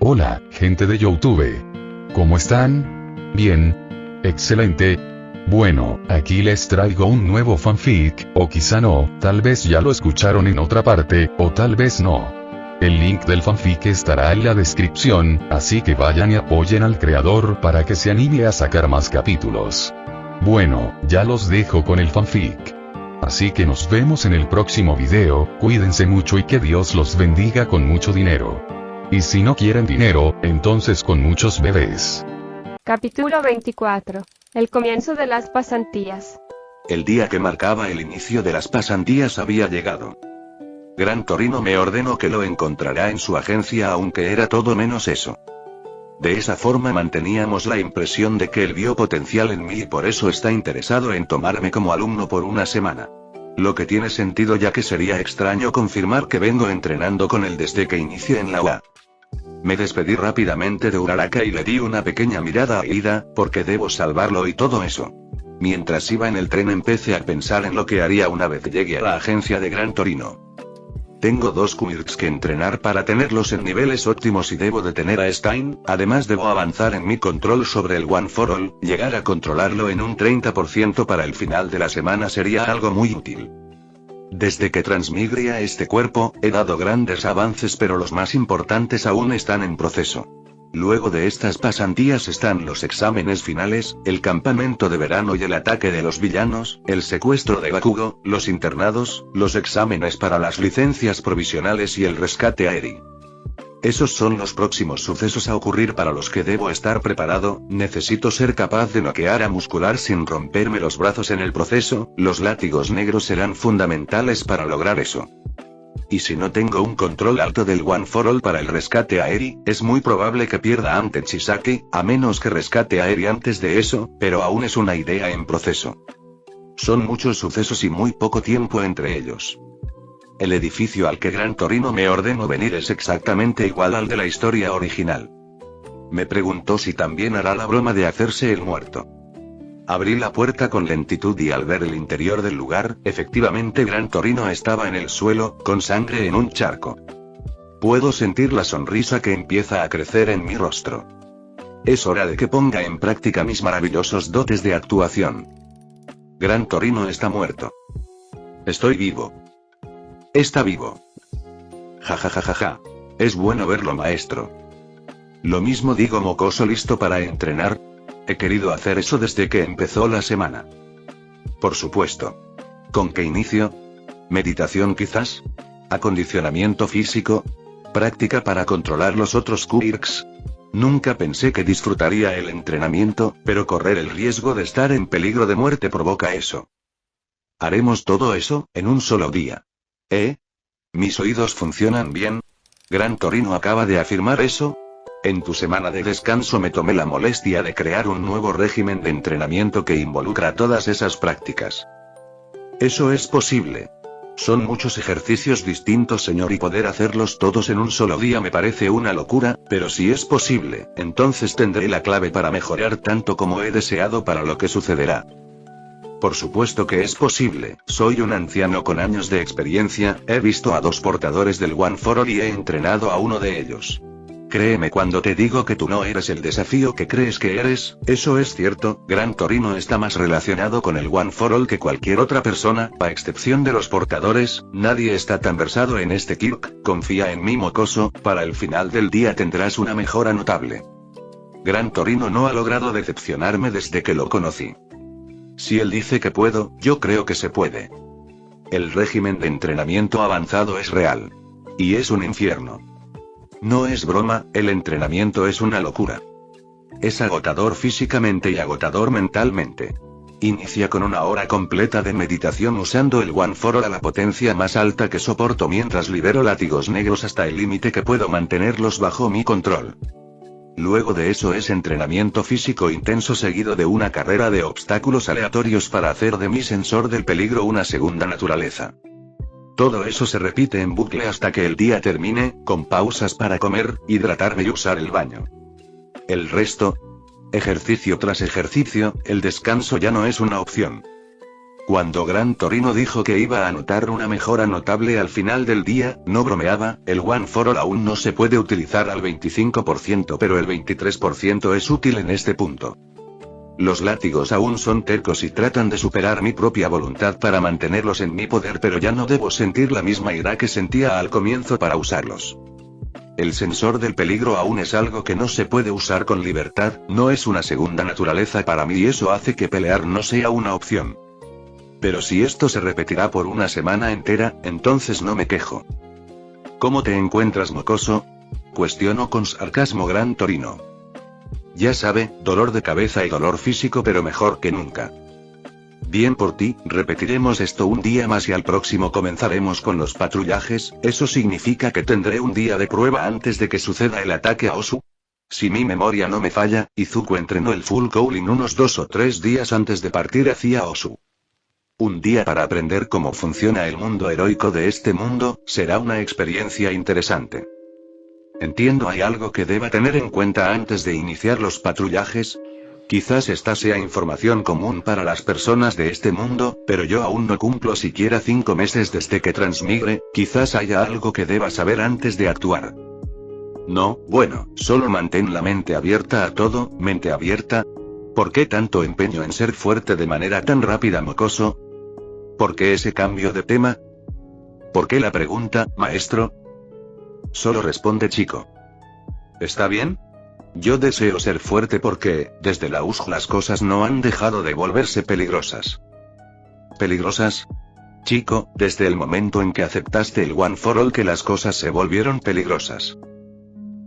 Hola, gente de YouTube. ¿Cómo están? Bien. Excelente. Bueno, aquí les traigo un nuevo fanfic, o quizá no, tal vez ya lo escucharon en otra parte, o tal vez no. El link del fanfic estará en la descripción, así que vayan y apoyen al creador para que se anime a sacar más capítulos. Bueno, ya los dejo con el fanfic. Así que nos vemos en el próximo video, cuídense mucho y que Dios los bendiga con mucho dinero. Y si no quieren dinero, entonces con muchos bebés. Capítulo 24. El comienzo de las pasantías. El día que marcaba el inicio de las pasantías había llegado. Gran Torino me ordenó que lo encontrará en su agencia, aunque era todo menos eso. De esa forma manteníamos la impresión de que él vio potencial en mí y por eso está interesado en tomarme como alumno por una semana. Lo que tiene sentido, ya que sería extraño confirmar que vengo entrenando con él desde que inicié en la UA. Me despedí rápidamente de Uraraka y le di una pequeña mirada a Ida, porque debo salvarlo y todo eso. Mientras iba en el tren empecé a pensar en lo que haría una vez llegue a la agencia de Gran Torino. Tengo 2 quirks que entrenar para tenerlos en niveles óptimos y debo detener a Stein, además debo avanzar en mi control sobre el One for All, llegar a controlarlo en un 30% para el final de la semana sería algo muy útil. Desde que transmigre a este cuerpo, he dado grandes avances, pero los más importantes aún están en proceso. Luego de estas pasantías están los exámenes finales, el campamento de verano y el ataque de los villanos, el secuestro de Bakugo, los internados, los exámenes para las licencias provisionales y el rescate aéreo. Esos son los próximos sucesos a ocurrir para los que debo estar preparado. Necesito ser capaz de noquear a Muscular sin romperme los brazos en el proceso, los látigos negros serán fundamentales para lograr eso. Y si no tengo un control alto del One for All para el rescate aéreo, es muy probable que pierda ante Chisaki, a menos que rescate aéreo antes de eso, pero aún es una idea en proceso. Son muchos sucesos y muy poco tiempo entre ellos. El edificio al que Gran Torino me ordenó venir es exactamente igual al de la historia original. Me preguntó si también hará la broma de hacerse el muerto. Abrí la puerta con lentitud y al ver el interior del lugar, efectivamente Gran Torino estaba en el suelo, con sangre en un charco. Puedo sentir la sonrisa que empieza a crecer en mi rostro. Es hora de que ponga en práctica mis maravillosos dotes de actuación. Gran Torino está muerto. Estoy vivo. Está vivo. Ja. Es bueno verlo, maestro. Lo mismo digo, mocoso, listo para entrenar. He querido hacer eso desde que empezó la semana. Por supuesto. ¿Con qué inicio? ¿Meditación quizás? ¿Acondicionamiento físico? ¿Práctica para controlar los otros quirks? Nunca pensé que disfrutaría el entrenamiento, pero correr el riesgo de estar en peligro de muerte provoca eso. Haremos todo eso, en un solo día. ¿Mis oídos funcionan bien? Gran Torino acaba de afirmar eso. En tu semana de descanso me tomé la molestia de crear un nuevo régimen de entrenamiento que involucra todas esas prácticas. Eso es posible. Son muchos ejercicios distintos, señor, y poder hacerlos todos en un solo día me parece una locura, pero si es posible, entonces tendré la clave para mejorar tanto como he deseado para lo que sucederá. Por supuesto que es posible, soy un anciano con años de experiencia, he visto a 2 portadores del One for All y he entrenado a uno de ellos. Créeme cuando te digo que tú no eres el desafío que crees que eres, eso es cierto. Gran Torino está más relacionado con el One for All que cualquier otra persona, a excepción de los portadores, nadie está tan versado en este quirk, confía en mí, mocoso, para el final del día tendrás una mejora notable. Gran Torino no ha logrado decepcionarme desde que lo conocí. Si él dice que puedo, yo creo que se puede. El régimen de entrenamiento avanzado es real. Y es un infierno. No es broma, el entrenamiento es una locura. Es agotador físicamente y agotador mentalmente. Inicia con 1 hora completa de meditación usando el One for All a la potencia más alta que soporto mientras libero látigos negros hasta el límite que puedo mantenerlos bajo mi control. Luego de eso es entrenamiento físico intenso seguido de una carrera de obstáculos aleatorios para hacer de mi sensor del peligro una segunda naturaleza. Todo eso se repite en bucle hasta que el día termine, con pausas para comer, hidratarme y usar el baño. El resto, ejercicio tras ejercicio, el descanso ya no es una opción. Cuando Gran Torino dijo que iba a notar una mejora notable al final del día, no bromeaba, el One for All aún no se puede utilizar al 25%, pero el 23% es útil en este punto. Los látigos aún son tercos y tratan de superar mi propia voluntad para mantenerlos en mi poder, pero ya no debo sentir la misma ira que sentía al comienzo para usarlos. El sensor del peligro aún es algo que no se puede usar con libertad, no es una segunda naturaleza para mí y eso hace que pelear no sea una opción. Pero si esto se repetirá por una semana entera, entonces no me quejo. ¿Cómo te encuentras, mocoso? Cuestiono con sarcasmo Gran Torino. Ya sabe, dolor de cabeza y dolor físico, pero mejor que nunca. Bien por ti, repetiremos esto un día más y al próximo comenzaremos con los patrullajes. ¿Eso significa que tendré un día de prueba antes de que suceda el ataque a Osu? Si mi memoria no me falla, Izuku entrenó el Full Cowling unos 2 o 3 días antes de partir hacia Osu. Un día para aprender cómo funciona el mundo heroico de este mundo, será una experiencia interesante. Entiendo, ¿hay algo que deba tener en cuenta antes de iniciar los patrullajes? Quizás esta sea información común para las personas de este mundo, pero yo aún no cumplo siquiera 5 meses desde que transmigre, quizás haya algo que deba saber antes de actuar. No, bueno, solo mantén la mente abierta a todo, mente abierta. ¿Por qué tanto empeño en ser fuerte de manera tan rápida, mocoso? ¿Por qué ese cambio de tema? ¿Por qué la pregunta, maestro? Solo responde, chico. ¿Está bien? Yo deseo ser fuerte porque, desde la USG las cosas no han dejado de volverse peligrosas. ¿Peligrosas? Chico, desde el momento en que aceptaste el One for All que las cosas se volvieron peligrosas.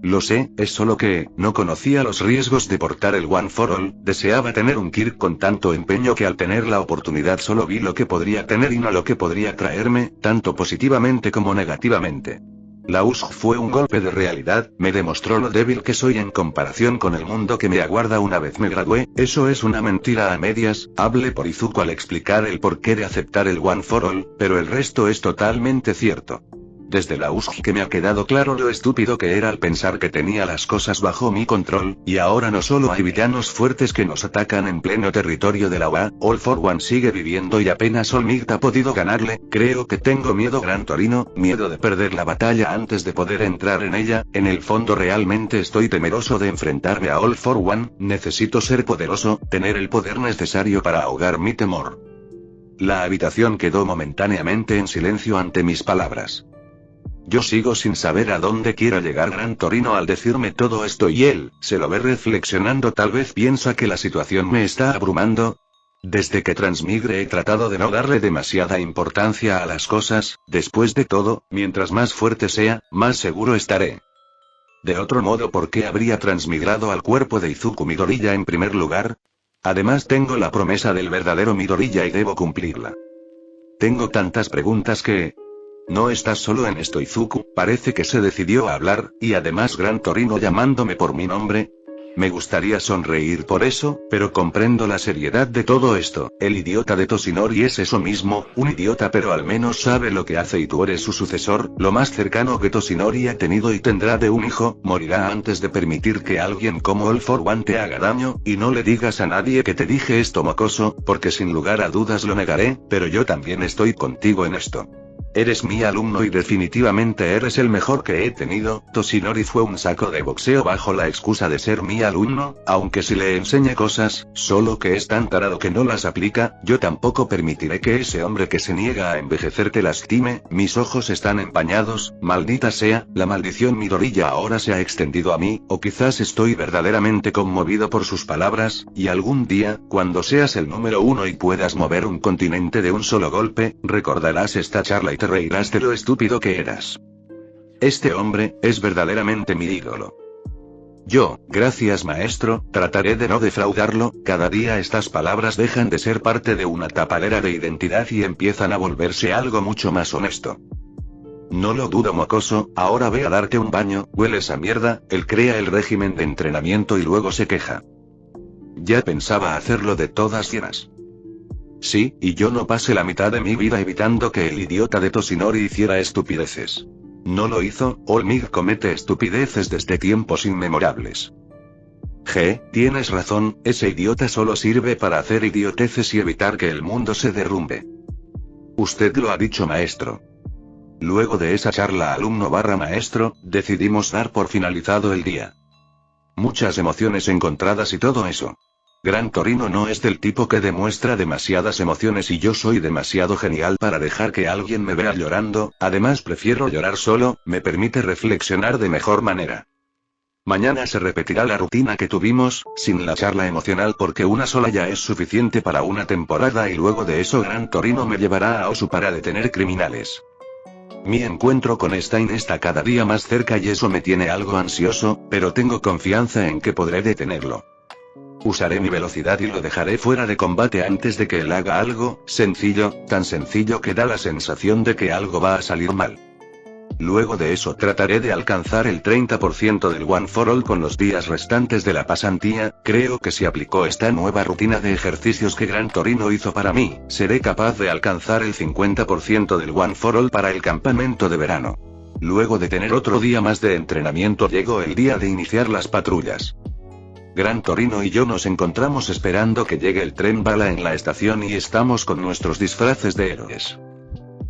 Lo sé, es solo que, no conocía los riesgos de portar el One for All, deseaba tener un Kirk con tanto empeño que al tener la oportunidad solo vi lo que podría tener y no lo que podría traerme, tanto positivamente como negativamente. La USG fue un golpe de realidad, me demostró lo débil que soy en comparación con el mundo que me aguarda una vez me gradué. Eso es una mentira a medias, hablé por Izuku al explicar el porqué de aceptar el One for All, pero el resto es totalmente cierto. Desde la USG que me ha quedado claro lo estúpido que era al pensar que tenía las cosas bajo mi control, y ahora no solo hay villanos fuertes que nos atacan en pleno territorio de la UA, All for One sigue viviendo y apenas Olmigt ha podido ganarle. Creo que tengo miedo, Gran Torino, miedo de perder la batalla antes de poder entrar en ella. En el fondo realmente estoy temeroso de enfrentarme a All for One, necesito ser poderoso, tener el poder necesario para ahogar mi temor. La habitación quedó momentáneamente en silencio ante mis palabras. Yo sigo sin saber a dónde quiere llegar Gran Torino al decirme todo esto y él, se lo ve reflexionando, tal vez piensa que la situación me está abrumando. Desde que transmigre he tratado de no darle demasiada importancia a las cosas, después de todo, mientras más fuerte sea, más seguro estaré. De otro modo, ¿por qué habría transmigrado al cuerpo de Izuku Midoriya en primer lugar? Además tengo la promesa del verdadero Midoriya y debo cumplirla. Tengo tantas preguntas que... No estás solo en esto, Izuku, parece que se decidió a hablar, y además Gran Torino llamándome por mi nombre. Me gustaría sonreír por eso, pero comprendo la seriedad de todo esto. El idiota de Toshinori es eso mismo, un idiota, pero al menos sabe lo que hace y tú eres su sucesor, lo más cercano que Toshinori ha tenido y tendrá de un hijo. Morirá antes de permitir que alguien como All for One te haga daño, y no le digas a nadie que te dije esto, mocoso, porque sin lugar a dudas lo negaré, pero yo también estoy contigo en esto. Eres mi alumno y definitivamente eres el mejor que he tenido. Toshinori fue un saco de boxeo bajo la excusa de ser mi alumno, aunque si le enseña cosas, solo que es tan tarado que no las aplica. Yo tampoco permitiré que ese hombre que se niega a envejecer te lastime. Mis ojos están empañados, maldita sea, la maldición Midoriya ahora se ha extendido a mí, o quizás estoy verdaderamente conmovido por sus palabras, y algún día, cuando seas el número 1 y puedas mover un continente de un solo golpe, recordarás esta charla y te reirás de lo estúpido que eras. Este hombre, es verdaderamente mi ídolo. Yo, gracias maestro, trataré de no defraudarlo. Cada día estas palabras dejan de ser parte de una tapadera de identidad y empiezan a volverse algo mucho más honesto. No lo dudo, mocoso, ahora ve a darte un baño, hueles a mierda. Él crea el régimen de entrenamiento y luego se queja. Ya pensaba hacerlo de todas llenas. Sí, y yo no pasé la mitad de mi vida evitando que el idiota de Toshinori hiciera estupideces. No lo hizo. Olmigt comete estupideces desde tiempos inmemorables. Tienes razón, ese idiota solo sirve para hacer idioteces y evitar que el mundo se derrumbe. Usted lo ha dicho, maestro. Luego de esa charla alumno/maestro, decidimos dar por finalizado el día. Muchas emociones encontradas y todo eso. Gran Torino no es del tipo que demuestra demasiadas emociones y yo soy demasiado genial para dejar que alguien me vea llorando, además prefiero llorar solo, me permite reflexionar de mejor manera. Mañana se repetirá la rutina que tuvimos, sin la charla emocional porque una sola ya es suficiente para una temporada y luego de eso Gran Torino me llevará a Osu para detener criminales. Mi encuentro con Stein está cada día más cerca y eso me tiene algo ansioso, pero tengo confianza en que podré detenerlo. Usaré mi velocidad y lo dejaré fuera de combate antes de que él haga algo, sencillo, tan sencillo que da la sensación de que algo va a salir mal. Luego de eso trataré de alcanzar el 30% del One for All con los días restantes de la pasantía. Creo que si aplicó esta nueva rutina de ejercicios que Gran Torino hizo para mí, seré capaz de alcanzar el 50% del One for All para el campamento de verano. Luego de tener otro día más de entrenamiento llegó el día de iniciar las patrullas. Gran Torino y yo nos encontramos esperando que llegue el tren bala en la estación y estamos con nuestros disfraces de héroes.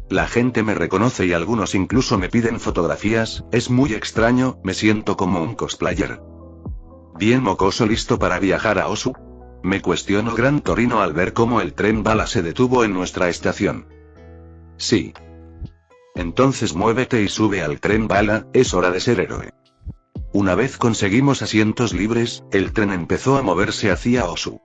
La gente me reconoce y algunos incluso me piden fotografías, es muy extraño, me siento como un cosplayer. ¿Bien mocoso listo para viajar a Osu? Me cuestionó Gran Torino al ver cómo el tren bala se detuvo en nuestra estación. Sí. Entonces muévete y sube al tren bala, es hora de ser héroe. Una vez conseguimos asientos libres, el tren empezó a moverse hacia Osu.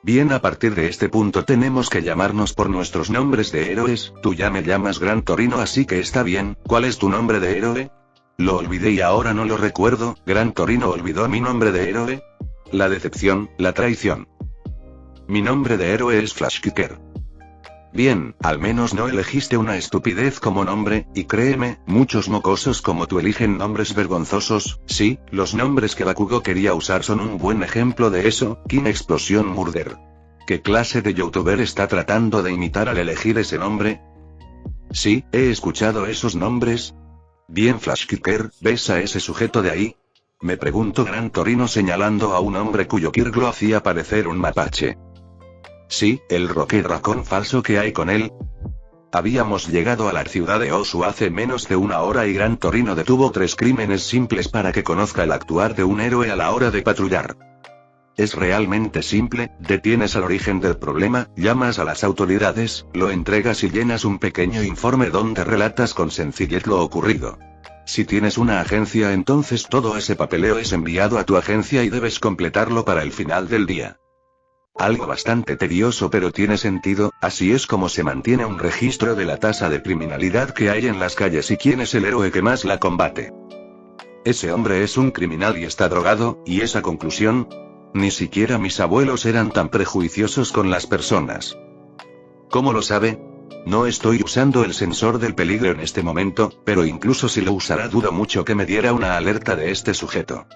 Bien, a partir de este punto tenemos que llamarnos por nuestros nombres de héroes. Tú ya me llamas Gran Torino, así que está bien. ¿Cuál es tu nombre de héroe? Lo olvidé y ahora no lo recuerdo. ¿Gran Torino olvidó mi nombre de héroe? La decepción, la traición. Mi nombre de héroe es Flash Kicker. Bien, al menos no elegiste una estupidez como nombre, y créeme, muchos mocosos como tú eligen nombres vergonzosos. Sí, los nombres que Bakugo quería usar son un buen ejemplo de eso. King Explosion Murder. ¿Qué clase de youtuber está tratando de imitar al elegir ese nombre? Sí, he escuchado esos nombres. Bien, Flash Kicker, ¿ves a ese sujeto de ahí? Me preguntó Gran Torino señalando a un hombre cuyo Kirk lo hacía parecer un mapache. Sí, el Rocket Raccoon falso que hay con él. Habíamos llegado a la ciudad de Osu hace menos de una hora y Gran Torino detuvo 3 crímenes simples para que conozca el actuar de un héroe a la hora de patrullar. Es realmente simple, detienes al origen del problema, llamas a las autoridades, lo entregas y llenas un pequeño informe donde relatas con sencillez lo ocurrido. Si tienes una agencia, entonces todo ese papeleo es enviado a tu agencia y debes completarlo para el final del día. Algo bastante tedioso pero tiene sentido, así es como se mantiene un registro de la tasa de criminalidad que hay en las calles y quién es el héroe que más la combate. Ese hombre es un criminal y está drogado, ¿y esa conclusión? Ni siquiera mis abuelos eran tan prejuiciosos con las personas. ¿Cómo lo sabe? No estoy usando el sensor del peligro en este momento, pero incluso si lo usara dudo mucho que me diera una alerta de este sujeto.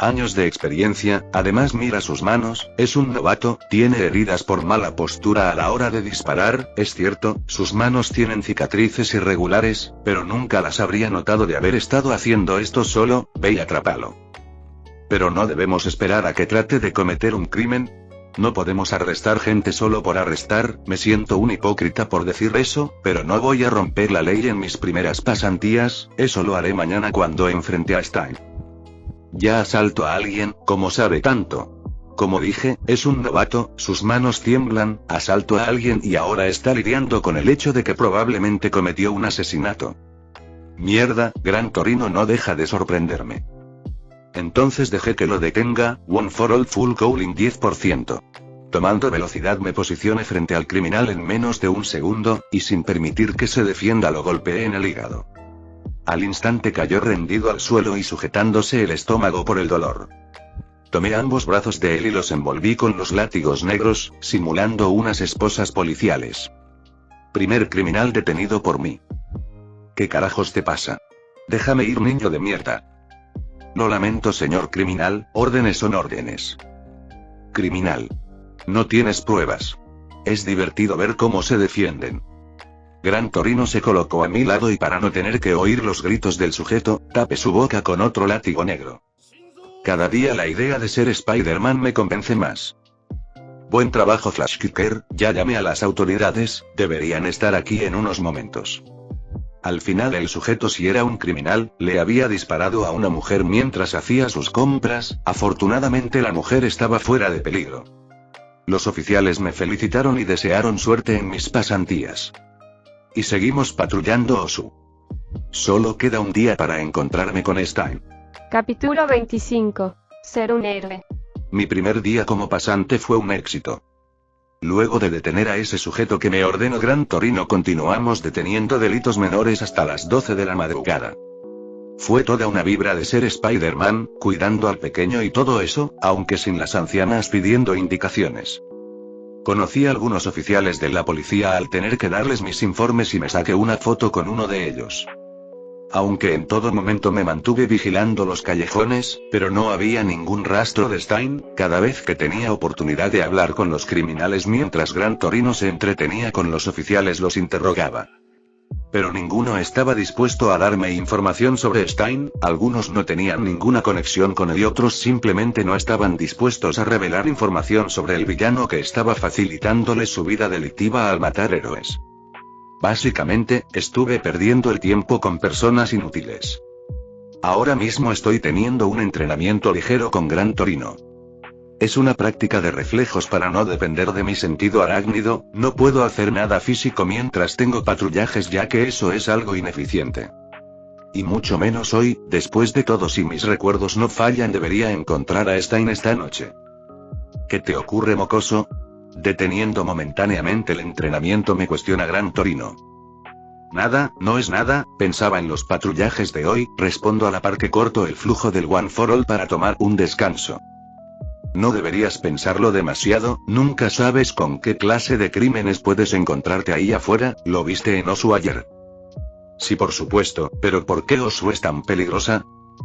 Años de experiencia, además mira sus manos, es un novato, tiene heridas por mala postura a la hora de disparar, es cierto, sus manos tienen cicatrices irregulares, pero nunca las habría notado de haber estado haciendo esto solo, ve y atrápalo. Pero no debemos esperar a que trate de cometer un crimen. No podemos arrestar gente solo por arrestar, me siento un hipócrita por decir eso, pero no voy a romper la ley en mis primeras pasantías, eso lo haré mañana cuando enfrente a Stein. Ya asalto a alguien, ¿cómo sabe tanto? Como dije, es un novato, sus manos tiemblan, asalto a alguien y ahora está lidiando con el hecho de que probablemente cometió un asesinato. Mierda, Gran Torino no deja de sorprenderme. Entonces dejé que lo detenga, One for All Full Cooling 10%. Tomando velocidad me posicioné frente al criminal en menos de un segundo, y sin permitir que se defienda lo golpeé en el hígado. Al instante cayó rendido al suelo y sujetándose el estómago por el dolor. Tomé ambos brazos de él y los envolví con los látigos negros, simulando unas esposas policiales. Primer criminal detenido por mí. ¿Qué carajos te pasa? Déjame ir, niño de mierda. Lo lamento, señor criminal, órdenes son órdenes. Criminal. No tienes pruebas. Es divertido ver cómo se defienden. Gran Torino se colocó a mi lado y para no tener que oír los gritos del sujeto, tapé su boca con otro látigo negro. Cada día la idea de ser Spider-Man me convence más. Buen trabajo Flash Kicker, ya llamé a las autoridades, deberían estar aquí en unos momentos. Al final el sujeto, si era un criminal, le había disparado a una mujer mientras hacía sus compras. Afortunadamente la mujer estaba fuera de peligro. Los oficiales me felicitaron y desearon suerte en mis pasantías. Y seguimos patrullando Osu. Solo queda un día para encontrarme con Stein. Capítulo 25. Ser un héroe. Mi primer día como pasante fue un éxito. Luego de detener a ese sujeto que me ordenó Gran Torino, continuamos deteniendo delitos menores hasta las 12 de la madrugada. Fue toda una vibra de ser Spider-Man, cuidando al pequeño y todo eso, aunque sin las ancianas pidiendo indicaciones. Conocí a algunos oficiales de la policía al tener que darles mis informes y me saqué una foto con uno de ellos. Aunque en todo momento me mantuve vigilando los callejones, pero no había ningún rastro de Stein. Cada vez que tenía oportunidad de hablar con los criminales mientras Gran Torino se entretenía con los oficiales, los interrogaba. Pero ninguno estaba dispuesto a darme información sobre Stein, algunos no tenían ninguna conexión con él y otros simplemente no estaban dispuestos a revelar información sobre el villano que estaba facilitándole su vida delictiva al matar héroes. Básicamente, estuve perdiendo el tiempo con personas inútiles. Ahora mismo estoy teniendo un entrenamiento ligero con Gran Torino. Es una práctica de reflejos para no depender de mi sentido arácnido. No puedo hacer nada físico mientras tengo patrullajes, ya que eso es algo ineficiente. Y mucho menos hoy, después de todo, si mis recuerdos no fallan, debería encontrar a Stein esta noche. ¿Qué te ocurre, mocoso? Deteniendo momentáneamente el entrenamiento me cuestiona Gran Torino. Nada, no es nada, pensaba en los patrullajes de hoy, respondo a la par que corto el flujo del One for All para tomar un descanso. No deberías pensarlo demasiado, nunca sabes con qué clase de crímenes puedes encontrarte ahí afuera. ¿Lo viste en Osu ayer? Sí, por supuesto, pero ¿por qué Osu es tan peligrosa?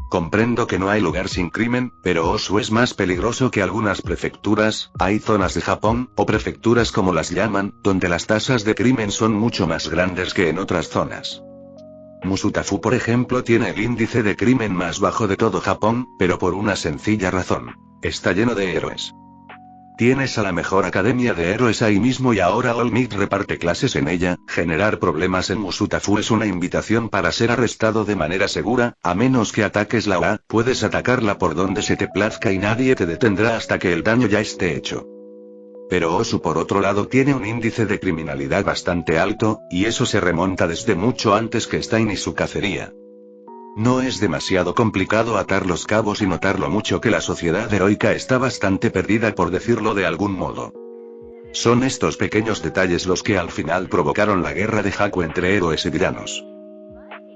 Comprendo que no hay lugar sin crimen, pero Osu es más peligroso que algunas prefecturas. Hay zonas de Japón, o prefecturas como las llaman, donde las tasas de crimen son mucho más grandes que en otras zonas. Musutafu, por ejemplo, tiene el índice de crimen más bajo de todo Japón, pero por una sencilla razón: está lleno de héroes. Tienes a la mejor academia de héroes ahí mismo y ahora All Might reparte clases en ella. Generar problemas en Musutafu es una invitación para ser arrestado de manera segura, a menos que ataques la OA. Puedes atacarla por donde se te plazca y nadie te detendrá hasta que el daño ya esté hecho. Pero Osu, por otro lado, tiene un índice de criminalidad bastante alto, y eso se remonta desde mucho antes que Stein y su cacería. No es demasiado complicado atar los cabos y notar lo mucho que la sociedad heroica está bastante perdida, por decirlo de algún modo. Son estos pequeños detalles los que al final provocaron la guerra de Haku entre héroes y villanos.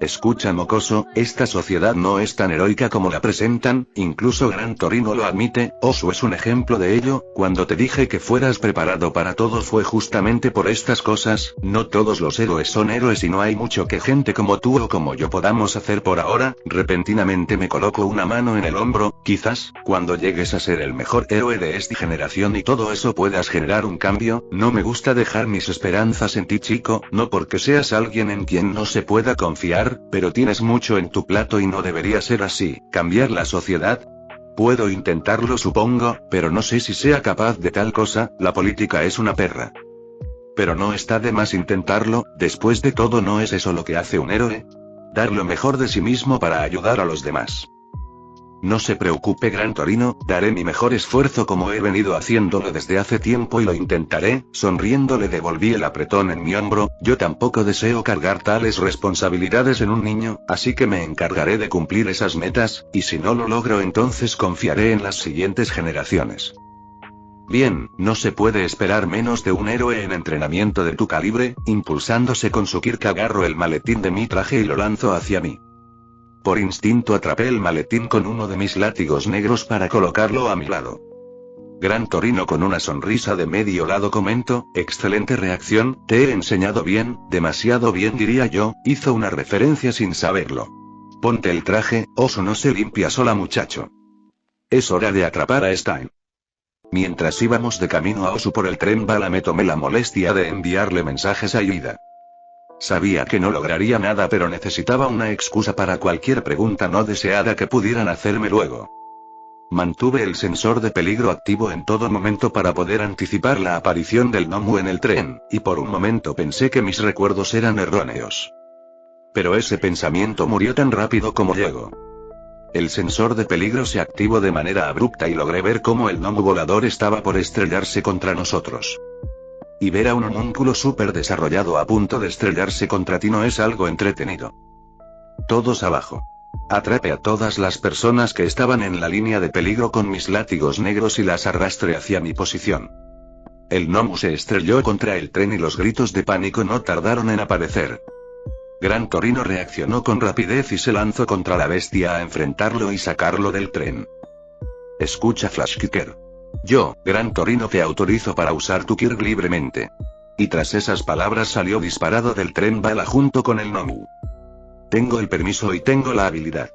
Escucha, mocoso, esta sociedad no es tan heroica como la presentan, incluso Gran Torino lo admite. Osu es un ejemplo de ello. Cuando te dije que fueras preparado para todo fue justamente por estas cosas. No todos los héroes son héroes y no hay mucho que gente como tú o como yo podamos hacer por ahora. Repentinamente me coloco una mano en el hombro. Quizás, cuando llegues a ser el mejor héroe de esta generación y todo eso, puedas generar un cambio. No me gusta dejar mis esperanzas en ti, chico, no porque seas alguien en quien no se pueda confiar, pero tienes mucho en tu plato y no debería ser así. ¿Cambiar la sociedad? Puedo intentarlo, supongo, pero no sé si sea capaz de tal cosa. La política es una perra. Pero no está de más intentarlo. Después de todo, ¿no es eso lo que hace un héroe? Dar lo mejor de sí mismo para ayudar a los demás. No se preocupe, Gran Torino, daré mi mejor esfuerzo como he venido haciéndolo desde hace tiempo y lo intentaré. Sonriendo le devolví el apretón en mi hombro. Yo tampoco deseo cargar tales responsabilidades en un niño, así que me encargaré de cumplir esas metas, y si no lo logro entonces confiaré en las siguientes generaciones. Bien, no se puede esperar menos de un héroe en entrenamiento de tu calibre. Impulsándose con su kirk agarro el maletín de mi traje y lo lanzo hacia mí. Por instinto atrapé el maletín con uno de mis látigos negros para colocarlo a mi lado. Gran Torino, con una sonrisa de medio lado, comentó: excelente reacción, te he enseñado bien, demasiado bien diría yo. Hizo una referencia sin saberlo. Ponte el traje, Osu no se limpia sola, muchacho. Es hora de atrapar a Stein. Mientras íbamos de camino a Osu por el tren bala me tomé la molestia de enviarle mensajes a Yuida. Sabía que no lograría nada, pero necesitaba una excusa para cualquier pregunta no deseada que pudieran hacerme luego. Mantuve el sensor de peligro activo en todo momento para poder anticipar la aparición del Nomu en el tren, y por un momento pensé que mis recuerdos eran erróneos. Pero ese pensamiento murió tan rápido como llegó. El sensor de peligro se activó de manera abrupta y logré ver cómo el Nomu volador estaba por estrellarse contra nosotros. Y ver a un homúnculo súper desarrollado a punto de estrellarse contra ti no es algo entretenido. Todos abajo. Atrape a todas las personas que estaban en la línea de peligro con mis látigos negros y las arrastré hacia mi posición. El Nomu se estrelló contra el tren y los gritos de pánico no tardaron en aparecer. Gran Torino reaccionó con rapidez y se lanzó contra la bestia a enfrentarlo y sacarlo del tren. Escucha, Flashkicker. Yo, Gran Torino, te autorizo para usar tu Kirk libremente. Y tras esas palabras salió disparado del tren bala junto con el Nomu. Tengo el permiso y tengo la habilidad.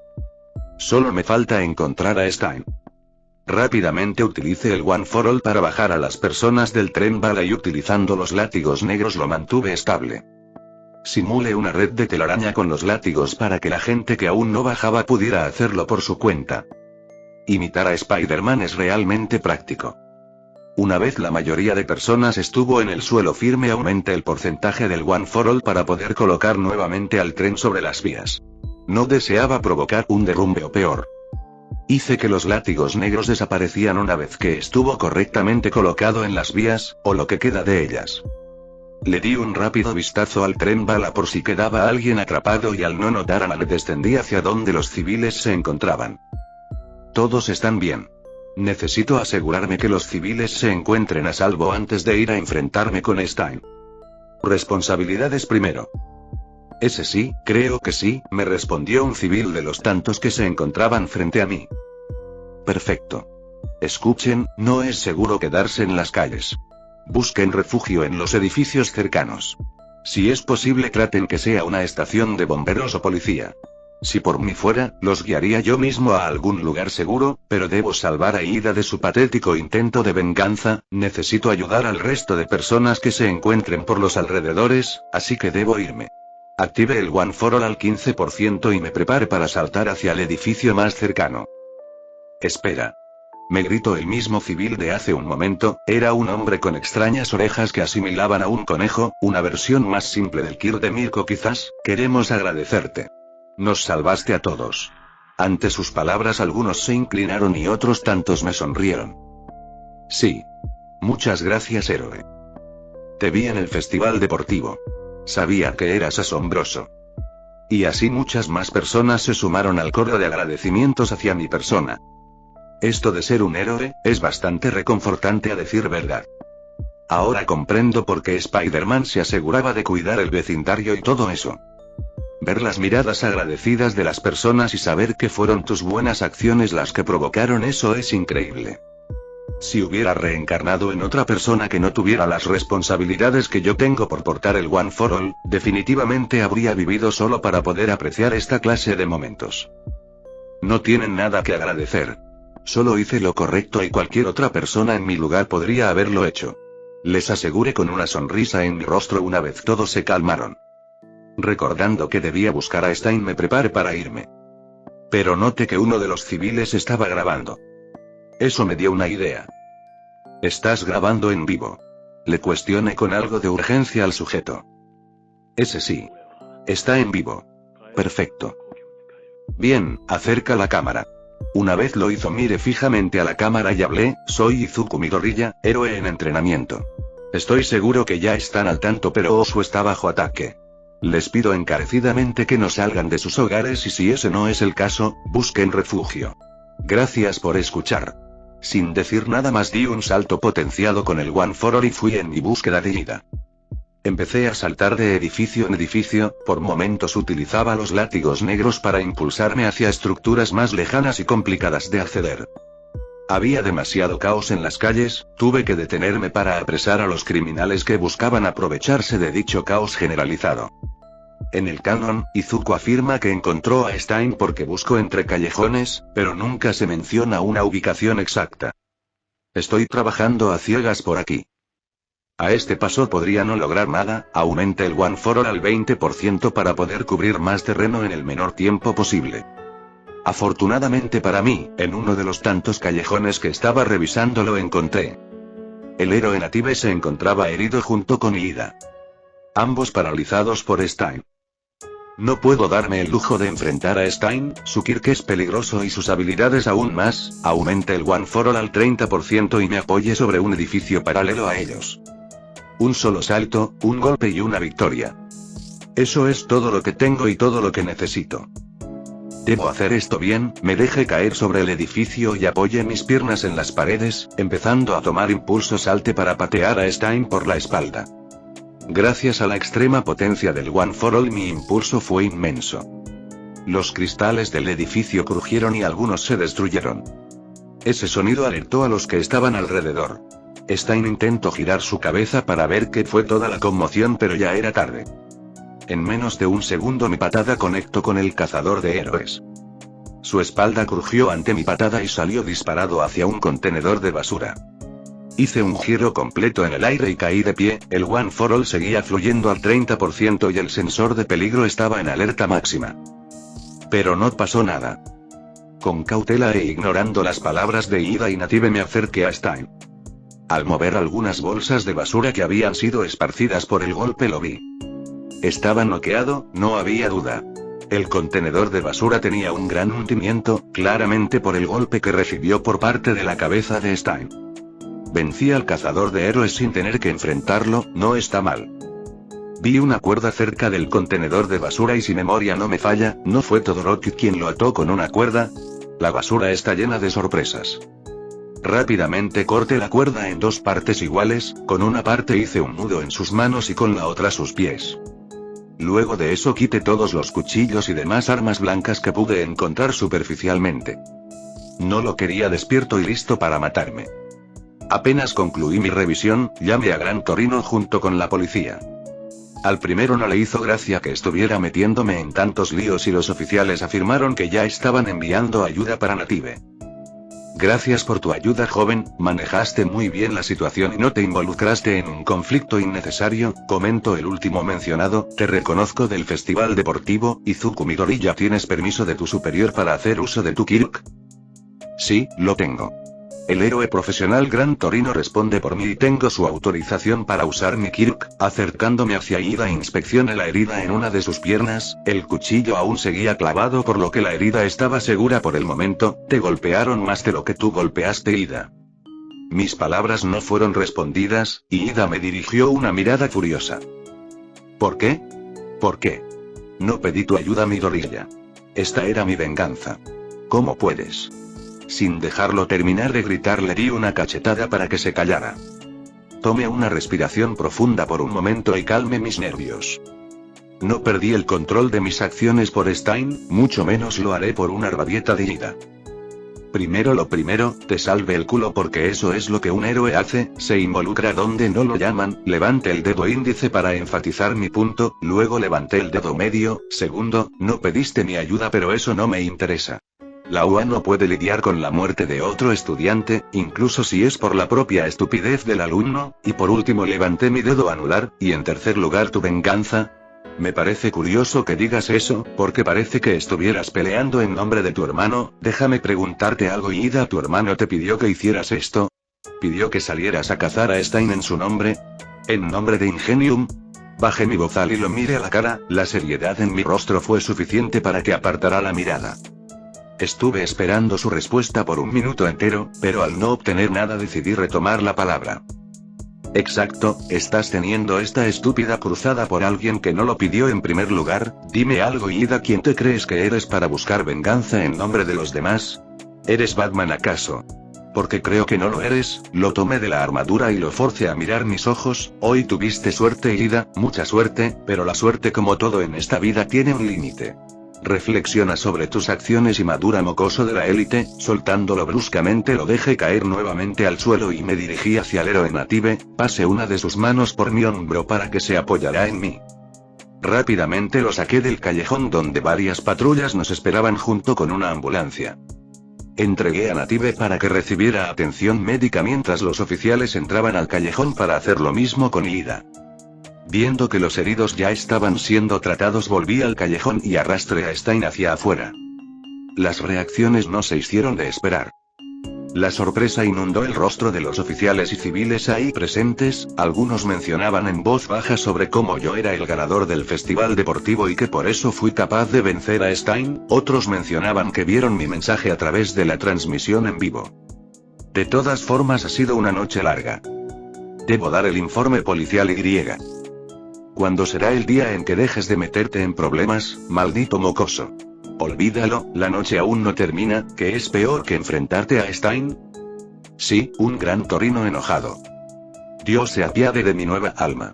Solo me falta encontrar a Stein. Rápidamente utilicé el One for All para bajar a las personas del tren bala y utilizando los látigos negros lo mantuve estable. Simulé una red de telaraña con los látigos para que la gente que aún no bajaba pudiera hacerlo por su cuenta. Imitar a Spider-Man es realmente práctico. Una vez la mayoría de personas estuvo en el suelo firme, aumenté el porcentaje del One for All para poder colocar nuevamente al tren sobre las vías. No deseaba provocar un derrumbe o peor. Hice que los látigos negros desaparecían una vez que estuvo correctamente colocado en las vías, o lo que queda de ellas. Le di un rápido vistazo al tren bala por si quedaba alguien atrapado y al no notar a nadie descendí hacia donde los civiles se encontraban. Todos están bien. Necesito asegurarme que los civiles se encuentren a salvo antes de ir a enfrentarme con Stein. Responsabilidades primero. Ese sí, creo que sí, me respondió un civil de los tantos que se encontraban frente a mí. Perfecto. Escuchen, no es seguro quedarse en las calles. Busquen refugio en los edificios cercanos. Si es posible, traten que sea una estación de bomberos o policía. Si por mí fuera, los guiaría yo mismo a algún lugar seguro, pero debo salvar a Ida de su patético intento de venganza. Necesito ayudar al resto de personas que se encuentren por los alrededores, así que debo irme. Active el One for All al 15% y me prepare para saltar hacia el edificio más cercano. Espera. Me gritó el mismo civil de hace un momento. Era un hombre con extrañas orejas que asimilaban a un conejo, una versión más simple del Kirk de Mirko quizás. Queremos agradecerte. Nos salvaste a todos. Ante sus palabras algunos se inclinaron y otros tantos me sonrieron. Sí. Muchas gracias, héroe. Te vi en el festival deportivo. Sabía que eras asombroso. Y así muchas más personas se sumaron al coro de agradecimientos hacia mi persona. Esto de ser un héroe, es bastante reconfortante a decir verdad. Ahora comprendo por qué Spider-Man se aseguraba de cuidar el vecindario y todo eso. Ver las miradas agradecidas de las personas y saber que fueron tus buenas acciones las que provocaron eso es increíble. Si hubiera reencarnado en otra persona que no tuviera las responsabilidades que yo tengo por portar el One for All, definitivamente habría vivido solo para poder apreciar esta clase de momentos. No tienen nada que agradecer. Solo hice lo correcto y cualquier otra persona en mi lugar podría haberlo hecho. Les aseguré con una sonrisa en mi rostro una vez todos se calmaron. Recordando que debía buscar a Stein me preparé para irme. Pero noté que uno de los civiles estaba grabando. Eso me dio una idea. ¿Estás grabando en vivo? Le cuestioné con algo de urgencia al sujeto. Ese sí. Está en vivo. Perfecto. Bien, acerca la cámara. Una vez lo hizo, miré fijamente a la cámara y hablé. Soy Izuku Midoriya, héroe en entrenamiento. Estoy seguro que ya están al tanto, pero Osu está bajo ataque. Les pido encarecidamente que no salgan de sus hogares y si ese no es el caso, busquen refugio. Gracias por escuchar. Sin decir nada más di un salto potenciado con el One for All y fui en mi búsqueda de Ida. Empecé a saltar de edificio en edificio, por momentos utilizaba los látigos negros para impulsarme hacia estructuras más lejanas y complicadas de acceder. Había demasiado caos en las calles, tuve que detenerme para apresar a los criminales que buscaban aprovecharse de dicho caos generalizado. En el canon, Izuku afirma que encontró a Stein porque buscó entre callejones, pero nunca se menciona una ubicación exacta. Estoy trabajando a ciegas por aquí. A este paso podría no lograr nada, aumente el One for All al 20% para poder cubrir más terreno en el menor tiempo posible. Afortunadamente para mí, en uno de los tantos callejones que estaba revisando lo encontré. El héroe Native se encontraba herido junto con Iida. Ambos paralizados por Stein. No puedo darme el lujo de enfrentar a Stein, su Kirk es peligroso y sus habilidades aún más, aumente el One for All al 30% y me apoye sobre un edificio paralelo a ellos. Un solo salto, un golpe y una victoria. Eso es todo lo que tengo y todo lo que necesito. Debo hacer esto bien, me deje caer sobre el edificio y apoye mis piernas en las paredes, empezando a tomar impulso salte para patear a Stein por la espalda. Gracias a la extrema potencia del One for All mi impulso fue inmenso. Los cristales del edificio crujieron y algunos se destruyeron. Ese sonido alertó a los que estaban alrededor. Stein intentó girar su cabeza para ver qué fue toda la conmoción pero ya era tarde. En menos de un segundo mi patada conectó con el cazador de héroes. Su espalda crujió ante mi patada y salió disparado hacia un contenedor de basura. Hice un giro completo en el aire y caí de pie, el One for All seguía fluyendo al 30% y el sensor de peligro estaba en alerta máxima. Pero no pasó nada. Con cautela e ignorando las palabras de Iida y Native me acerqué a Stein. Al mover algunas bolsas de basura que habían sido esparcidas por el golpe lo vi. Estaba noqueado, no había duda. El contenedor de basura tenía un gran hundimiento, claramente por el golpe que recibió por parte de la cabeza de Stein. Vencí al cazador de héroes sin tener que enfrentarlo, no está mal. Vi una cuerda cerca del contenedor de basura y si memoria no me falla, ¿no fue Todoroki quien lo ató con una cuerda? La basura está llena de sorpresas. Rápidamente corté la cuerda en dos partes iguales, con una parte hice un nudo en sus manos y con la otra sus pies. Luego de eso quité todos los cuchillos y demás armas blancas que pude encontrar superficialmente. No lo quería despierto y listo para matarme. Apenas concluí mi revisión, llamé a Gran Torino junto con la policía. Al primero no le hizo gracia que estuviera metiéndome en tantos líos y los oficiales afirmaron que ya estaban enviando ayuda para Native. Gracias por tu ayuda, joven, manejaste muy bien la situación y no te involucraste en un conflicto innecesario, comentó el último mencionado, te reconozco del festival deportivo, Izuku Midori, ¿ya tienes permiso de tu superior para hacer uso de tu Kirk? Sí, lo tengo. El héroe profesional Gran Torino responde por mí y tengo su autorización para usar mi Kirk, acercándome hacia Iida inspeccione la herida en una de sus piernas, el cuchillo aún seguía clavado por lo que la herida estaba segura por el momento, te golpearon más de lo que tú golpeaste Iida. Mis palabras no fueron respondidas, y Iida me dirigió una mirada furiosa. ¿Por qué? ¿Por qué? No pedí tu ayuda, Midoriya. Esta era mi venganza. ¿Cómo puedes? Sin dejarlo terminar de gritar le di una cachetada para que se callara. Tomé una respiración profunda por un momento y calmé mis nervios. No perdí el control de mis acciones por Stein, mucho menos lo haré por una rabieta de Iida. Primero lo primero, te salve el culo porque eso es lo que un héroe hace, se involucra donde no lo llaman, levanté el dedo índice para enfatizar mi punto, luego levanté el dedo medio, segundo, no pediste mi ayuda pero eso no me interesa. La UA no puede lidiar con la muerte de otro estudiante, incluso si es por la propia estupidez del alumno, y por último levanté mi dedo anular, y en tercer lugar tu venganza. Me parece curioso que digas eso, porque parece que estuvieras peleando en nombre de tu hermano, déjame preguntarte algo Iida, ¿tu hermano te pidió que hicieras esto? ¿Pidió que salieras a cazar a Stein en su nombre? ¿En nombre de Ingenium? Bajé mi bozal y lo miré a la cara, la seriedad en mi rostro fue suficiente para que apartara la mirada. Estuve esperando su respuesta por un minuto entero, pero al no obtener nada decidí retomar la palabra. Exacto, estás teniendo esta estúpida cruzada por alguien que no lo pidió en primer lugar, dime algo Iida, ¿quién te crees que eres para buscar venganza en nombre de los demás? ¿Eres Batman acaso? Porque creo que no lo eres, lo tomé de la armadura y lo forcé a mirar mis ojos, hoy tuviste suerte Iida, mucha suerte, pero la suerte como todo en esta vida tiene un límite. Reflexiona sobre tus acciones y madura mocoso de la élite, soltándolo bruscamente lo dejé caer nuevamente al suelo y me dirigí hacia el héroe Native, pasé una de sus manos por mi hombro para que se apoyara en mí. Rápidamente lo saqué del callejón donde varias patrullas nos esperaban junto con una ambulancia. Entregué a Native para que recibiera atención médica mientras los oficiales entraban al callejón para hacer lo mismo con Iida. Viendo que los heridos ya estaban siendo tratados volví al callejón y arrastré a Stein hacia afuera. Las reacciones no se hicieron de esperar. La sorpresa inundó el rostro de los oficiales y civiles ahí presentes, algunos mencionaban en voz baja sobre cómo yo era el ganador del festival deportivo y que por eso fui capaz de vencer a Stein, otros mencionaban que vieron mi mensaje a través de la transmisión en vivo. De todas formas ha sido una noche larga. Debo dar el informe policial Y. ¿Cuándo será el día en que dejes de meterte en problemas, maldito mocoso? Olvídalo, la noche aún no termina, ¿que es peor que enfrentarte a Stein? Sí, un gran Torino enojado. Dios se apiade de mi nueva alma.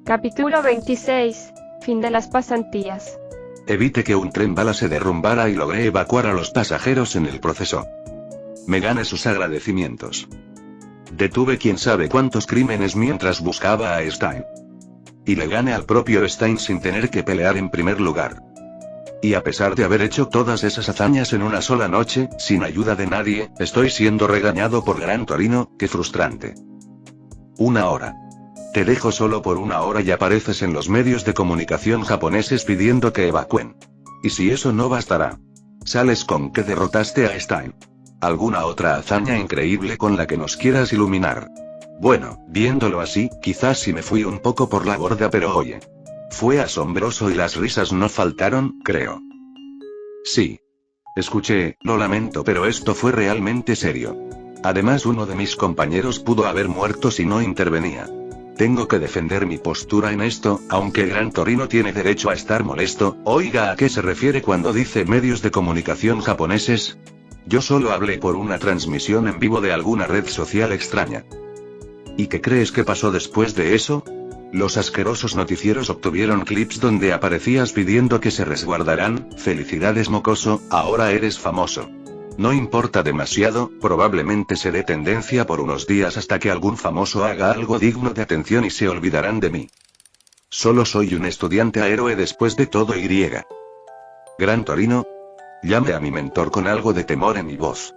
Capítulo 26. Fin de las pasantías. Evite que un tren bala se derrumbara y logré evacuar a los pasajeros en el proceso. Me gané sus agradecimientos. Detuve quién sabe cuántos crímenes mientras buscaba a Stein. Y le gané al propio Stein sin tener que pelear en primer lugar. Y a pesar de haber hecho todas esas hazañas en una sola noche, sin ayuda de nadie, estoy siendo regañado por Gran Torino, qué frustrante. 1 hora. Te dejo solo por 1 hora y apareces en los medios de comunicación japoneses pidiendo que evacúen. Y si eso no bastará, sales con que derrotaste a Stein. ¿Alguna otra hazaña increíble con la que nos quieras iluminar? Bueno, viéndolo así, quizás sí me fui un poco por la borda, pero oye. Fue asombroso y las risas no faltaron, creo. Sí. Escuché, lo lamento, pero esto fue realmente serio. Además, uno de mis compañeros pudo haber muerto si no intervenía. Tengo que defender mi postura en esto, aunque Gran Torino tiene derecho a estar molesto. Oiga, ¿a qué se refiere cuando dice medios de comunicación japoneses? Yo solo hablé por una transmisión en vivo de alguna red social extraña. ¿Y qué crees que pasó después de eso? Los asquerosos noticieros obtuvieron clips donde aparecías pidiendo que se resguardaran. Felicidades mocoso, ahora eres famoso. No importa demasiado, probablemente seré tendencia por unos días hasta que algún famoso haga algo digno de atención y se olvidarán de mí. Solo soy un estudiante a héroe después de todo Y. Gran Torino. Llamé a mi mentor con algo de temor en mi voz.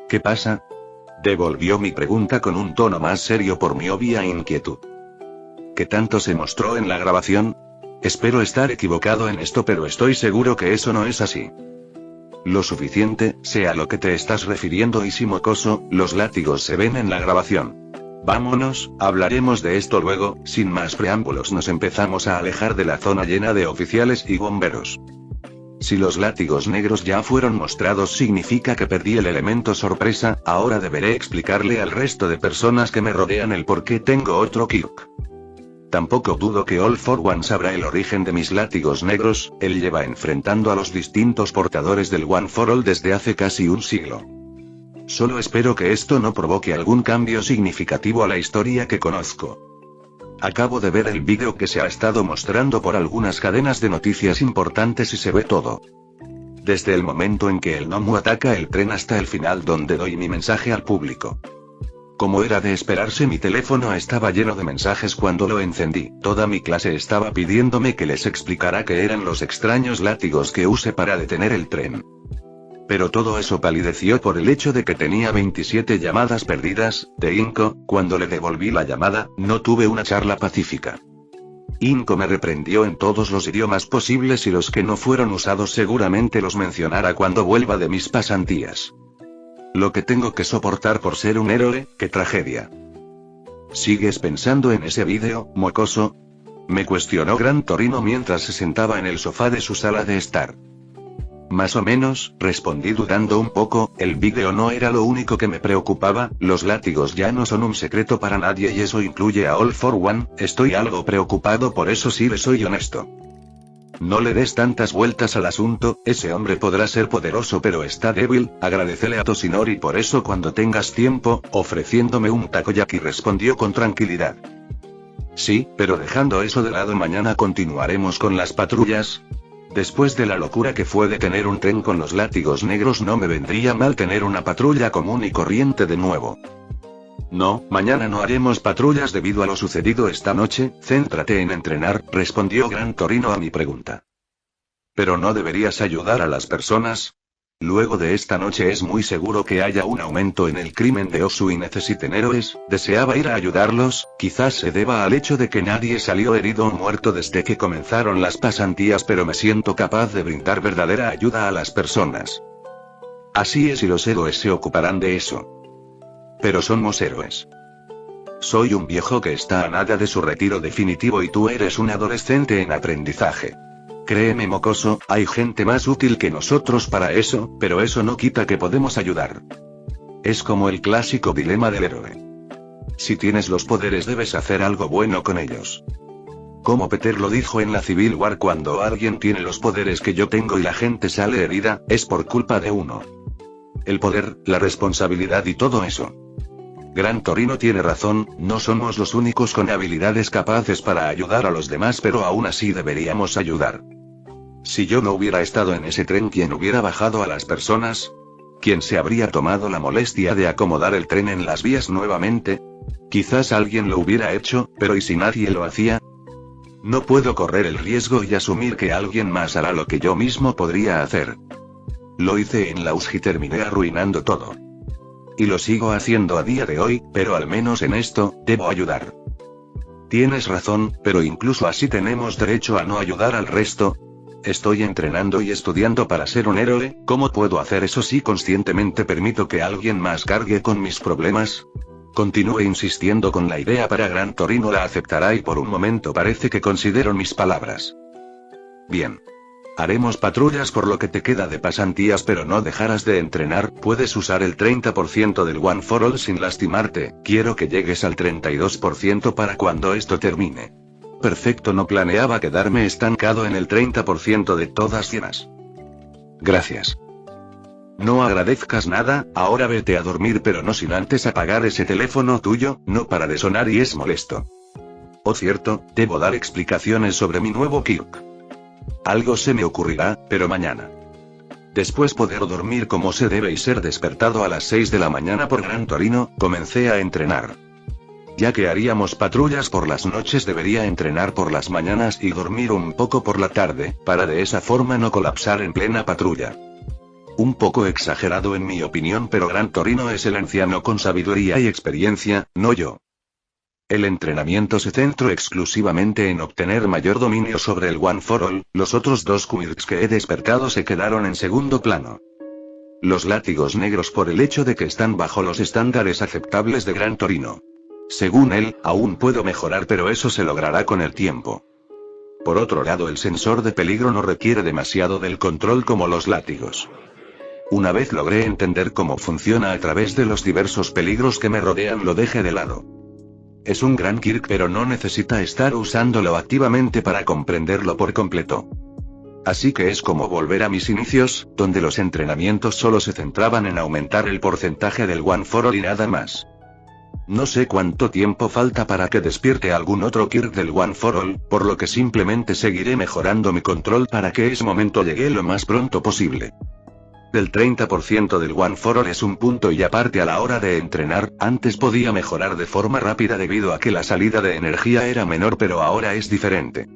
¿Qué pasa? Devolvió mi pregunta con un tono más serio por mi obvia inquietud. ¿Qué tanto se mostró en la grabación? Espero estar equivocado en esto, pero estoy seguro que eso no es así. Lo suficiente, sea lo que te estás refiriendo, y si mocoso, los látigos se ven en la grabación. Vámonos, hablaremos de esto luego. Sin más preámbulos nos empezamos a alejar de la zona llena de oficiales y bomberos. Si los látigos negros ya fueron mostrados significa que perdí el elemento sorpresa, ahora deberé explicarle al resto de personas que me rodean el por qué tengo otro Kirk. Tampoco dudo que All for One sabrá el origen de mis látigos negros, él lleva enfrentando a los distintos portadores del One for All desde hace casi un siglo. Solo espero que esto no provoque algún cambio significativo a la historia que conozco. Acabo de ver el vídeo que se ha estado mostrando por algunas cadenas de noticias importantes y se ve todo. Desde el momento en que el Nomu ataca el tren hasta el final donde doy mi mensaje al público. Como era de esperarse, mi teléfono estaba lleno de mensajes cuando lo encendí. Toda mi clase estaba pidiéndome que les explicara qué eran los extraños látigos que usé para detener el tren. Pero todo eso palideció por el hecho de que tenía 27 llamadas perdidas. De Inco, cuando le devolví la llamada, no tuve una charla pacífica. Inco me reprendió en todos los idiomas posibles y los que no fueron usados seguramente los mencionará cuando vuelva de mis pasantías. Lo que tengo que soportar por ser un héroe, qué tragedia. ¿Sigues pensando en ese vídeo, mocoso? Me cuestionó Gran Torino mientras se sentaba en el sofá de su sala de estar. Más o menos, respondí dudando un poco. El vídeo no era lo único que me preocupaba, los látigos ya no son un secreto para nadie y eso incluye a All for One. Estoy algo preocupado por eso, si le soy honesto. No le des tantas vueltas al asunto, ese hombre podrá ser poderoso pero está débil. Agradecele a Toshinori por eso cuando tengas tiempo, ofreciéndome un takoyaki, respondió con tranquilidad. Sí, pero dejando eso de lado, mañana continuaremos con las patrullas. Después de la locura que fue detener un tren con los látigos negros, no me vendría mal tener una patrulla común y corriente de nuevo. No, mañana no haremos patrullas debido a lo sucedido esta noche, céntrate en entrenar, respondió Gran Torino a mi pregunta. ¿Pero no deberías ayudar a las personas? Luego de esta noche es muy seguro que haya un aumento en el crimen de Osu y necesiten héroes. Deseaba ir a ayudarlos, quizás se deba al hecho de que nadie salió herido o muerto desde que comenzaron las pasantías, pero me siento capaz de brindar verdadera ayuda a las personas. Así es, y los héroes se ocuparán de eso. Pero somos héroes. Soy un viejo que está a nada de su retiro definitivo y tú eres un adolescente en aprendizaje. Créeme, mocoso, hay gente más útil que nosotros para eso, pero eso no quita que podemos ayudar. Es como el clásico dilema del héroe. Si tienes los poderes debes hacer algo bueno con ellos. Como Peter lo dijo en la Civil War, cuando alguien tiene los poderes que yo tengo y la gente sale herida, es por culpa de uno. El poder, la responsabilidad y todo eso. Gran Torino tiene razón, no somos los únicos con habilidades capaces para ayudar a los demás, pero aún así deberíamos ayudar. Si yo no hubiera estado en ese tren, ¿quién hubiera bajado a las personas? ¿Quién se habría tomado la molestia de acomodar el tren en las vías nuevamente? Quizás alguien lo hubiera hecho, pero ¿y si nadie lo hacía? No puedo correr el riesgo y asumir que alguien más hará lo que yo mismo podría hacer. Lo hice en Laus y terminé arruinando todo. Y lo sigo haciendo a día de hoy, pero al menos en esto, debo ayudar. Tienes razón, pero incluso así tenemos derecho a no ayudar al resto. Estoy entrenando y estudiando para ser un héroe. ¿Cómo puedo hacer eso si conscientemente permito que alguien más cargue con mis problemas? Continúe insistiendo con la idea, para Gran Torino la aceptará y por un momento parece que considero mis palabras. Bien. Haremos patrullas por lo que te queda de pasantías, pero no dejarás de entrenar. Puedes usar el 30% del One for All sin lastimarte. Quiero que llegues al 32% para cuando esto termine. Perfecto, no planeaba quedarme estancado en el 30% de todas llenas. Gracias. No agradezcas nada, ahora vete a dormir, pero no sin antes apagar ese teléfono tuyo, no para de sonar y es molesto. Oh cierto, debo dar explicaciones sobre mi nuevo Kirk. Algo se me ocurrirá, pero mañana. Después poder dormir como se debe y ser despertado a las 6 de la mañana por Gran Torino, comencé a entrenar. Ya que haríamos patrullas por las noches, debería entrenar por las mañanas y dormir un poco por la tarde, para de esa forma no colapsar en plena patrulla. Un poco exagerado en mi opinión, pero Gran Torino es el anciano con sabiduría y experiencia, no yo. El entrenamiento se centró exclusivamente en obtener mayor dominio sobre el One for All, los otros dos quirks que he despertado se quedaron en segundo plano. Los látigos negros por el hecho de que están bajo los estándares aceptables de Gran Torino. Según él, aún puedo mejorar, pero eso se logrará con el tiempo. Por otro lado, el sensor de peligro no requiere demasiado del control como los látigos. Una vez logré entender cómo funciona a través de los diversos peligros que me rodean, lo dejé de lado. Es un gran Kirk, pero no necesita estar usándolo activamente para comprenderlo por completo. Así que es como volver a mis inicios, donde los entrenamientos solo se centraban en aumentar el porcentaje del One for All y nada más. No sé cuánto tiempo falta para que despierte algún otro Kirk del One for All, por lo que simplemente seguiré mejorando mi control para que ese momento llegue lo más pronto posible. El 30% del One for All es un punto y aparte a la hora de entrenar. Antes podía mejorar de forma rápida debido a que la salida de energía era menor, pero ahora es diferente.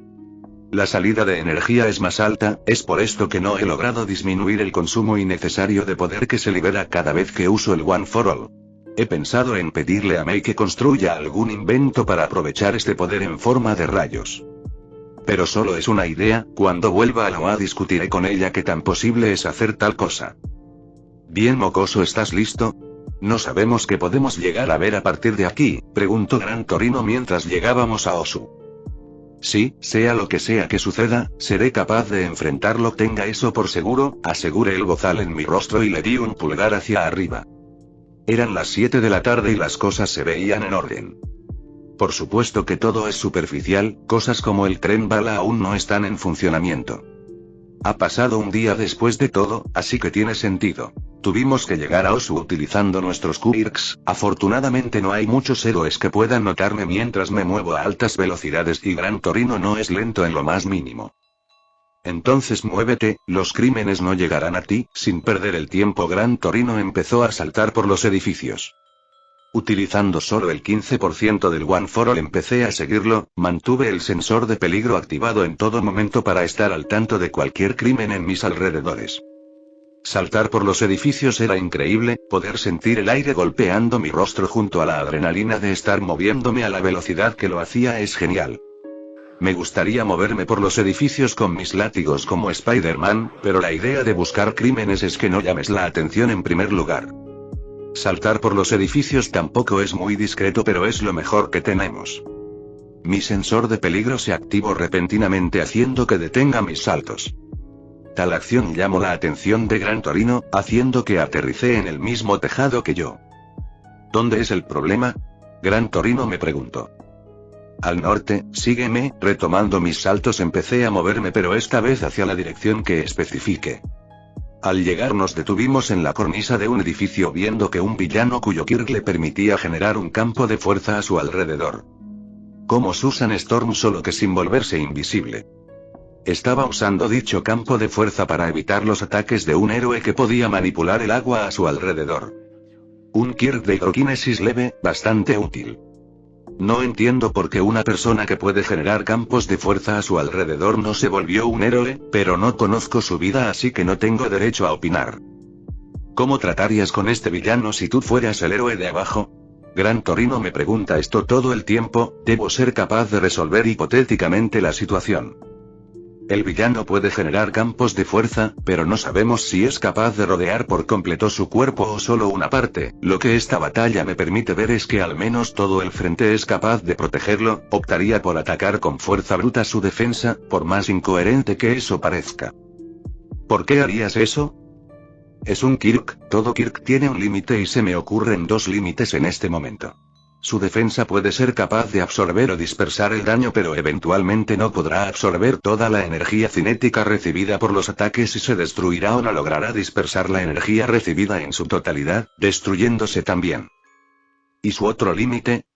La salida de energía es más alta, es por esto que no he logrado disminuir el consumo innecesario de poder que se libera cada vez que uso el One for All. He pensado en pedirle a Mei que construya algún invento para aprovechar este poder en forma de rayos. Pero solo es una idea, cuando vuelva a Loa discutiré con ella qué tan posible es hacer tal cosa. Bien, mocoso, ¿estás listo? ¿No sabemos qué podemos llegar a ver a partir de aquí?, preguntó Gran Torino mientras llegábamos a Osu. Sí, sea lo que sea que suceda, seré capaz de enfrentarlo, tenga eso por seguro, aseguré el bozal en mi rostro y le di un pulgar hacia arriba. Eran las 7 de la tarde y las cosas se veían en orden. Por supuesto que todo es superficial, cosas como el tren bala aún no están en funcionamiento. Ha pasado un día después de todo, así que tiene sentido. Tuvimos que llegar a Osu utilizando nuestros quirks. Afortunadamente no hay muchos héroes que puedan notarme mientras me muevo a altas velocidades y Gran Torino no es lento en lo más mínimo. Entonces muévete, los crímenes no llegarán a ti. Sin perder el tiempo, Gran Torino empezó a saltar por los edificios. Utilizando solo el 15% del One for All empecé a seguirlo, mantuve el sensor de peligro activado en todo momento para estar al tanto de cualquier crimen en mis alrededores. Saltar por los edificios era increíble, poder sentir el aire golpeando mi rostro junto a la adrenalina de estar moviéndome a la velocidad que lo hacía es genial. Me gustaría moverme por los edificios con mis látigos como Spider-Man, pero la idea de buscar crímenes es que no llames la atención en primer lugar. Saltar por los edificios tampoco es muy discreto, pero es lo mejor que tenemos. Mi sensor de peligro se activó repentinamente haciendo que detenga mis saltos. Tal acción llamó la atención de Gran Torino, haciendo que aterricé en el mismo tejado que yo. ¿Dónde es el problema? Gran Torino me preguntó. Al norte, sígueme. Retomando mis saltos empecé a moverme, pero esta vez hacia la dirección que especifique. Al llegar nos detuvimos en la cornisa de un edificio viendo que un villano cuyo Kirk le permitía generar un campo de fuerza a su alrededor. Como Susan Storm, solo que sin volverse invisible. Estaba usando dicho campo de fuerza para evitar los ataques de un héroe que podía manipular el agua a su alrededor. Un Kirk de hidroquinesis leve, bastante útil. No entiendo por qué una persona que puede generar campos de fuerza a su alrededor no se volvió un héroe, pero no conozco su vida, así que no tengo derecho a opinar. ¿Cómo tratarías con este villano si tú fueras el héroe de abajo? Gran Torino me pregunta esto todo el tiempo, debo ser capaz de resolver hipotéticamente la situación. El villano puede generar campos de fuerza, pero no sabemos si es capaz de rodear por completo su cuerpo o solo una parte. Lo que esta batalla me permite ver es que al menos todo el frente es capaz de protegerlo. Optaría por atacar con fuerza bruta su defensa, por más incoherente que eso parezca. ¿Por qué harías eso? Es un Kirk, todo Kirk tiene un límite y se me ocurren dos límites en este momento. Su defensa puede ser capaz de absorber o dispersar el daño, pero eventualmente no podrá absorber toda la energía cinética recibida por los ataques y se destruirá o no logrará dispersar la energía recibida en su totalidad, destruyéndose también. ¿Y su otro límite?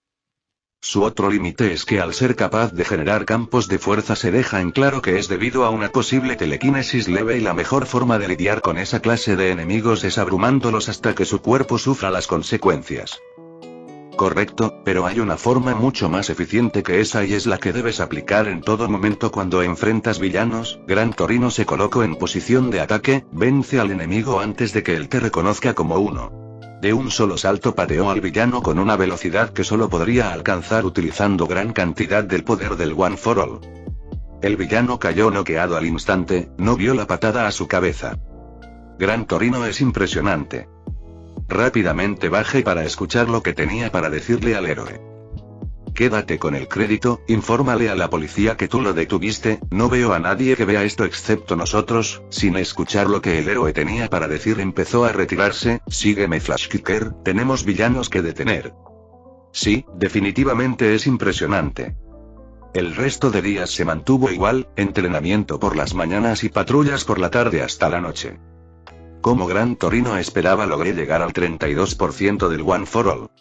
Su otro límite es que al ser capaz de generar campos de fuerza se deja en claro que es debido a una posible telequinesis leve y la mejor forma de lidiar con esa clase de enemigos es abrumándolos hasta que su cuerpo sufra las consecuencias. Correcto, pero hay una forma mucho más eficiente que esa y es la que debes aplicar en todo momento cuando enfrentas villanos. Gran Torino se colocó en posición de ataque, vence al enemigo antes de que él te reconozca como uno. De un solo salto pateó al villano con una velocidad que solo podría alcanzar utilizando gran cantidad del poder del One for All. El villano cayó noqueado al instante, no vio la patada a su cabeza. Gran Torino es impresionante. Rápidamente bajé para escuchar lo que tenía para decirle al héroe. Quédate con el crédito, infórmale a la policía que tú lo detuviste. No veo a nadie que vea esto excepto nosotros. Sin escuchar lo que el héroe tenía para decir empezó a retirarse. Sígueme Flashkicker, tenemos villanos que detener. Sí, definitivamente es impresionante. El resto de días se mantuvo igual, entrenamiento por las mañanas y patrullas por la tarde hasta la noche. Como Gran Torino esperaba, logré llegar al 32% del One for All.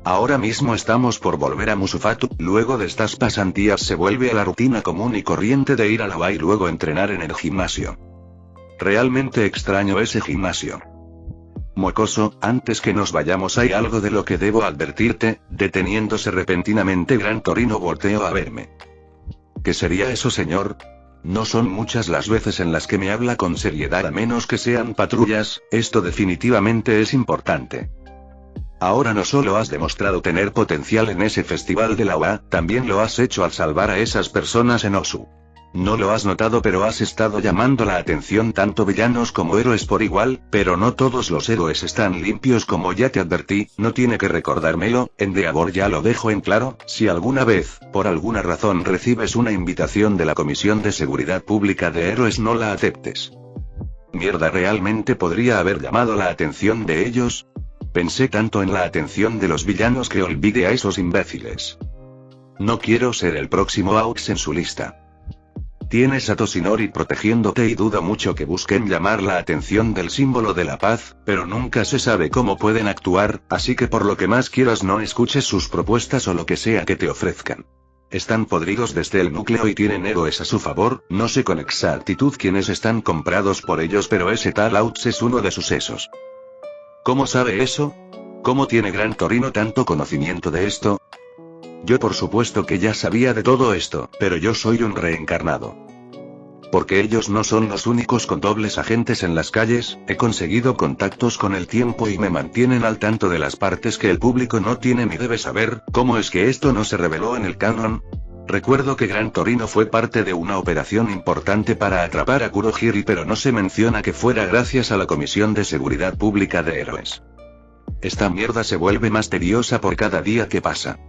Ahora mismo estamos por volver a Musufatu. Luego de estas pasantías se vuelve a la rutina común y corriente de ir a la UA y luego entrenar en el gimnasio. Realmente extraño ese gimnasio. Mocoso, antes que nos vayamos hay algo de lo que debo advertirte. Deteniéndose repentinamente Gran Torino volteó a verme. ¿Qué sería eso, señor? No son muchas las veces en las que me habla con seriedad a menos que sean patrullas. Esto definitivamente es importante. Ahora no solo has demostrado tener potencial en ese festival de la UA, también lo has hecho al salvar a esas personas en Osu. No lo has notado, pero has estado llamando la atención tanto villanos como héroes por igual, pero no todos los héroes están limpios como ya te advertí. No tiene que recordármelo, Endeavor ya lo dejo en claro. Si alguna vez, por alguna razón recibes una invitación de la Comisión de Seguridad Pública de Héroes, no la aceptes. Mierda, ¿realmente podría haber llamado la atención de ellos? Pensé tanto en la atención de los villanos que olvidé a esos imbéciles. No quiero ser el próximo Aux en su lista. Tienes a Toshinori protegiéndote y dudo mucho que busquen llamar la atención del símbolo de la paz, pero nunca se sabe cómo pueden actuar, así que por lo que más quieras no escuches sus propuestas o lo que sea que te ofrezcan. Están podridos desde el núcleo y tienen héroes a su favor. No sé con exactitud quiénes están comprados por ellos, pero ese tal Aux es uno de sus esos. ¿Cómo sabe eso? ¿Cómo tiene Gran Torino tanto conocimiento de esto? Yo por supuesto que ya sabía de todo esto, pero yo soy un reencarnado. Porque ellos no son los únicos con dobles agentes en las calles, he conseguido contactos con el tiempo y me mantienen al tanto de las partes que el público no tiene ni debe saber. ¿Cómo es que esto no se reveló en el canon? Recuerdo que Gran Torino fue parte de una operación importante para atrapar a Kurohiri, pero no se menciona que fuera gracias a la Comisión de Seguridad Pública de Héroes. Esta mierda se vuelve más tediosa por cada día que pasa.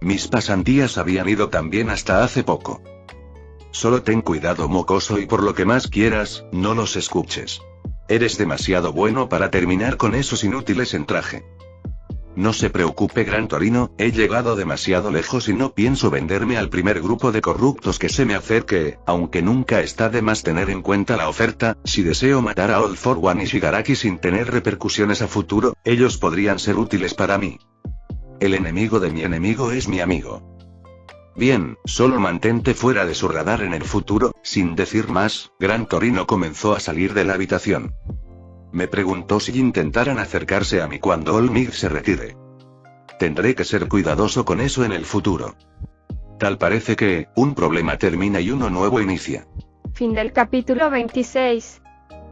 Mis pasantías habían ido tan bien hasta hace poco. Solo ten cuidado, mocoso, y por lo que más quieras, no los escuches. Eres demasiado bueno para terminar con esos inútiles en traje. No se preocupe, Gran Torino, he llegado demasiado lejos y no pienso venderme al primer grupo de corruptos que se me acerque, aunque nunca está de más tener en cuenta la oferta. Si deseo matar a All for One y Shigaraki sin tener repercusiones a futuro, ellos podrían ser útiles para mí. El enemigo de mi enemigo es mi amigo. Bien, solo mantente fuera de su radar en el futuro. Sin decir más, Gran Torino comenzó a salir de la habitación. Me preguntó si intentaran acercarse a mí cuando Olmig se retire. Tendré que ser cuidadoso con eso en el futuro. Tal parece que, un problema termina y uno nuevo inicia. Fin del capítulo 26.